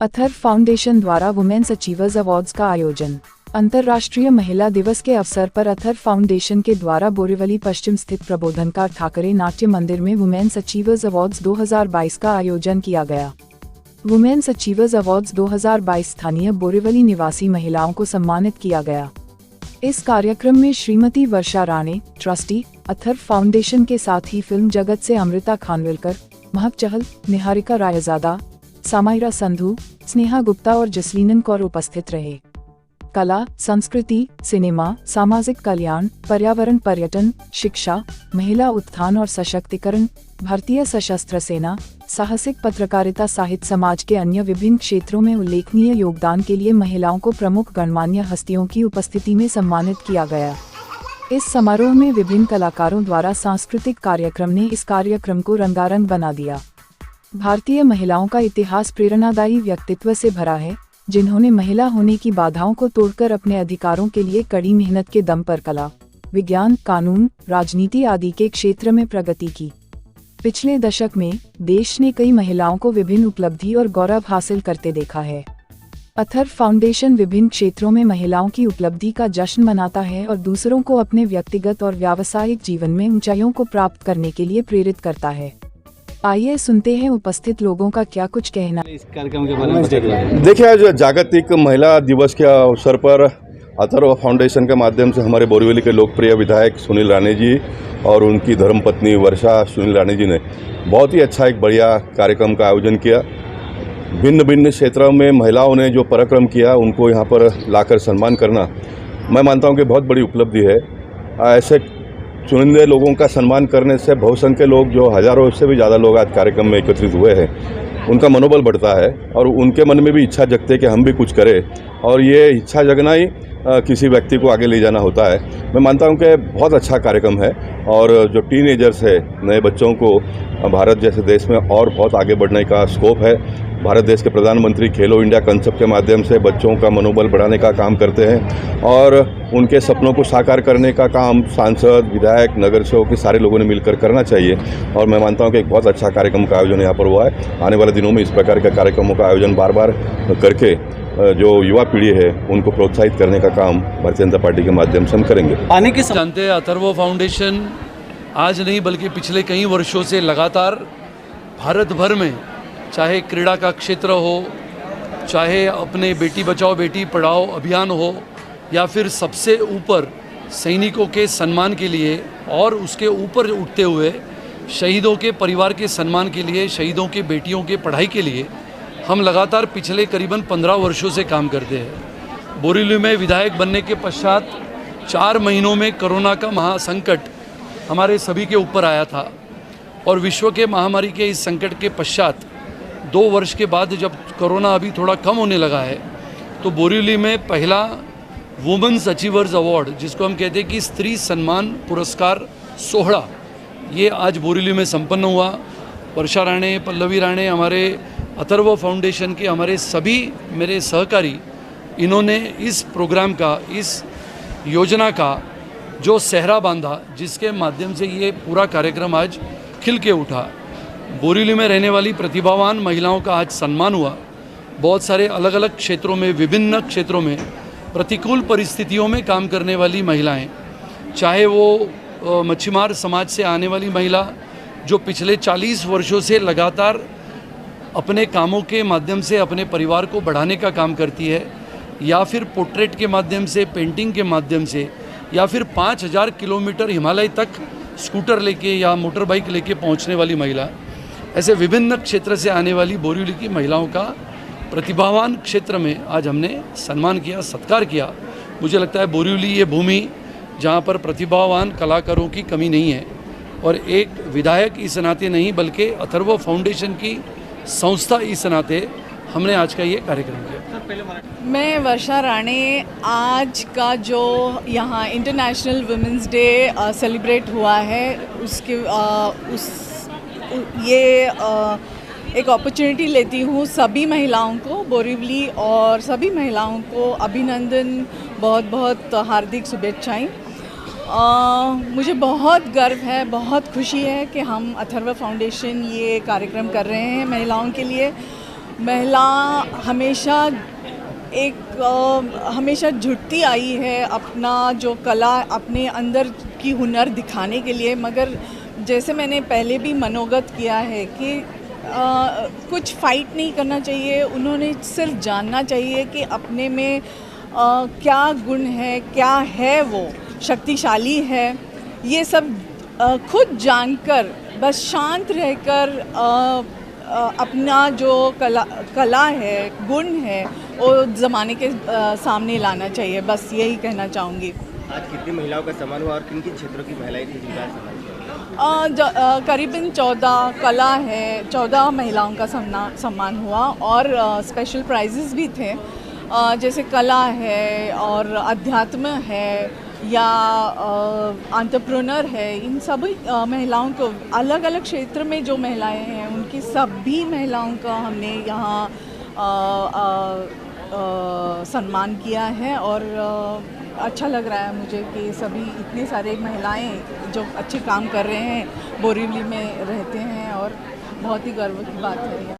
Atharva foundation द्वारा women's achievers awards का आयोजन। अंतर्राष्ट्रीय महिला दिवस के अवसर पर अथर्व फाउंडेशन के द्वारा बोरीवली पश्चिम स्थित प्रबोधनकार ठाकरे नाट्य मंदिर में वुमेन्स अचीवर्स अवार्ड्स 2022 का आयोजन किया गया। वुमेन्स अचीवर्स अवार्ड्स 2022 स्थानीय बोरीवली निवासी महिलाओं को सम्मानित किया गया। इस कार्यक्रम में श्रीमती वर्षा राणे, ट्रस्टी, अथर्व फाउंडेशन के साथ ही फिल्म जगत से अमृता खानविलकर, महक चहल, निहारिका रायजादा, सामाइरा संधू, स्नेहा गुप्ता और जसलीनन कौर उपस्थित रहे। कला, संस्कृति, सिनेमा, सामाजिक कल्याण, पर्यावरण, पर्यटन, शिक्षा, महिला उत्थान और सशक्तिकरण, भारतीय सशस्त्र सेना, साहसिक पत्रकारिता सहित समाज के अन्य विभिन्न क्षेत्रों में उल्लेखनीय योगदान के लिए महिलाओं को प्रमुख गणमान्य हस्तियों की उपस्थिति में सम्मानित किया गया। इस समारोह में विभिन्न कलाकारों द्वारा सांस्कृतिक कार्यक्रम ने इस कार्यक्रम को रंगारंग बना दिया। भारतीय महिलाओं का इतिहास प्रेरणादायी व्यक्तित्व से भरा है, जिन्होंने महिला होने की बाधाओं को तोड़कर अपने अधिकारों के लिए कड़ी मेहनत के दम पर कला, विज्ञान, कानून, राजनीति आदि के क्षेत्र में प्रगति की। पिछले दशक में देश ने कई महिलाओं को विभिन्न उपलब्धि और गौरव हासिल करते देखा है। अथर्व फाउंडेशन विभिन्न क्षेत्रों में महिलाओं की उपलब्धि का जश्न मनाता है और दूसरों को अपने व्यक्तिगत और व्यावसायिक जीवन में ऊंचाइयों को प्राप्त करने के लिए प्रेरित करता है। आइए सुनते हैं उपस्थित लोगों का क्या कुछ कहना इस कार्यक्रम के बारे में। देखिए, आज जागतिक महिला दिवस के अवसर पर अथर्व फाउंडेशन के माध्यम से हमारे बोरीवली के लोकप्रिय विधायक सुनील राणे जी और उनकी धर्मपत्नी वर्षा सुनील राणे जी ने बहुत ही अच्छा एक बढ़िया कार्यक्रम का आयोजन किया। भिन्न भिन्न क्षेत्रों में महिलाओं ने जो पराक्रम किया उनको यहाँ पर लाकर सम्मान करना, मैं मानता हूँ कि बहुत बड़ी उपलब्धि है। ऐसे चुनिंदे लोगों का सम्मान करने से बहुसंख्य लोग, जो हजारों से भी ज़्यादा लोग आज कार्यक्रम में एकत्रित हुए हैं, उनका मनोबल बढ़ता है और उनके मन में भी इच्छा जगती है कि हम भी कुछ करें, और ये इच्छा जगना ही किसी व्यक्ति को आगे ले जाना होता है। मैं मानता हूं कि बहुत अच्छा कार्यक्रम है और जो टीनेजर्स है, नए बच्चों को भारत जैसे देश में और बहुत आगे बढ़ने का स्कोप है। भारत देश के प्रधानमंत्री खेलो इंडिया कंसेप्ट के माध्यम से बच्चों का मनोबल बढ़ाने का काम करते हैं और उनके सपनों को साकार करने का काम सांसद, विधायक, नगर सेवक के सारे लोगों ने मिलकर करना चाहिए। और मैं मानता हूं कि एक बहुत अच्छा कार्यक्रम का आयोजन यहाँ पर हुआ है। आने वाले दिनों में इस प्रकार के कार्यक्रमों का आयोजन बार बार करके जो युवा पीढ़ी है उनको प्रोत्साहित करने का काम भारतीय जनता पार्टी के माध्यम से हम करेंगे। आने के जानते हैं, अथर्व फाउंडेशन आज नहीं बल्कि पिछले कई वर्षों से लगातार भारत भर में, चाहे क्रीड़ा का क्षेत्र हो, चाहे अपने बेटी बचाओ बेटी पढ़ाओ अभियान हो, या फिर सबसे ऊपर सैनिकों के सम्मान के लिए और उसके ऊपर उठते हुए शहीदों के परिवार के सम्मान के लिए, शहीदों के बेटियों के पढ़ाई के लिए हम लगातार पिछले करीबन 15 वर्षों से काम करते हैं। बोरीवली में विधायक बनने के पश्चात 4 महीनों में कोरोना का महासंकट हमारे सभी के ऊपर आया था और विश्व के महामारी के इस संकट के पश्चात 2 वर्ष के बाद जब कोरोना अभी थोड़ा कम होने लगा है, तो बोरीवली में पहला वुमेन्स अचीवर्स अवार्ड, जिसको हम कहते हैं कि स्त्री सम्मान पुरस्कार सोहरा, ये आज बोरीवली में संपन्न हुआ। वर्षा राणे, पल्लवी राणे, हमारे अथर्व फाउंडेशन के हमारे सभी मेरे सहकारी, इन्होंने इस प्रोग्राम का, इस योजना का जो सेहरा बांधा, जिसके माध्यम से ये पूरा कार्यक्रम आज खिल के उठा। बोरीवली में रहने वाली प्रतिभावान महिलाओं का आज सम्मान हुआ। बहुत सारे अलग अलग क्षेत्रों में, विभिन्न क्षेत्रों में प्रतिकूल परिस्थितियों में काम करने वाली महिलाएं, चाहे वो मच्छीमार समाज से आने वाली महिला जो पिछले 40 वर्षों से लगातार अपने कामों के माध्यम से अपने परिवार को बढ़ाने का काम करती है, या फिर पोर्ट्रेट के माध्यम से, पेंटिंग के माध्यम से, या फिर 5000 किलोमीटर हिमालय तक स्कूटर लेके या मोटर बाइक लेके पहुंचने वाली महिला, ऐसे विभिन्न क्षेत्र से आने वाली बोरीवली की महिलाओं का प्रतिभावान क्षेत्र में आज हमने सम्मान किया, सत्कार किया। मुझे लगता है बोरीवली ये भूमि जहाँ पर प्रतिभावान कलाकारों की कमी नहीं है, और एक विधायक इस नाते नहीं बल्कि अथर्व फाउंडेशन की संस्था इस नाते हमने आज का ये कार्यक्रम किया। मैं वर्षा राणे, आज का जो यहाँ इंटरनेशनल वुमेंस डे सेलिब्रेट हुआ है, उसके एक अपॉर्चुनिटी लेती हूँ सभी महिलाओं को, बोरीवली और सभी महिलाओं को अभिनंदन, बहुत बहुत हार्दिक शुभेच्छाएं। मुझे बहुत गर्व है, बहुत खुशी है कि हम अथर्व फाउंडेशन ये कार्यक्रम कर रहे हैं महिलाओं के लिए। महिला हमेशा हमेशा जुटती आई है अपना जो कला, अपने अंदर की हुनर दिखाने के लिए। मगर जैसे मैंने पहले भी मनोगत किया है कि कुछ फाइट नहीं करना चाहिए, उन्होंने सिर्फ जानना चाहिए कि अपने में क्या गुण है, क्या है वो शक्तिशाली है। ये सब खुद जानकर बस शांत रहकर अपना जो कला है, गुण है, वो ज़माने के सामने लाना चाहिए। बस यही कहना चाहूँगी। आज कितनी महिलाओं का सम्मान हुआ और किन किन क्षेत्रों की महिलाएं थी जिनका सम्मान किया? करीबन 14 कला है, 14 महिलाओं का सम्मान हुआ और स्पेशल प्राइजेस भी थे, जैसे कला है और अध्यात्म है या एंटरप्रेन्योर है। इन सभी महिलाओं को अलग अलग क्षेत्र में जो महिलाएं हैं उनकी सभी महिलाओं का हमने यहाँ सम्मान किया है और अच्छा लग रहा है मुझे कि सभी इतने सारे महिलाएं जो अच्छे काम कर रहे हैं बोरीवली में रहते हैं और बहुत ही गर्व की बात है।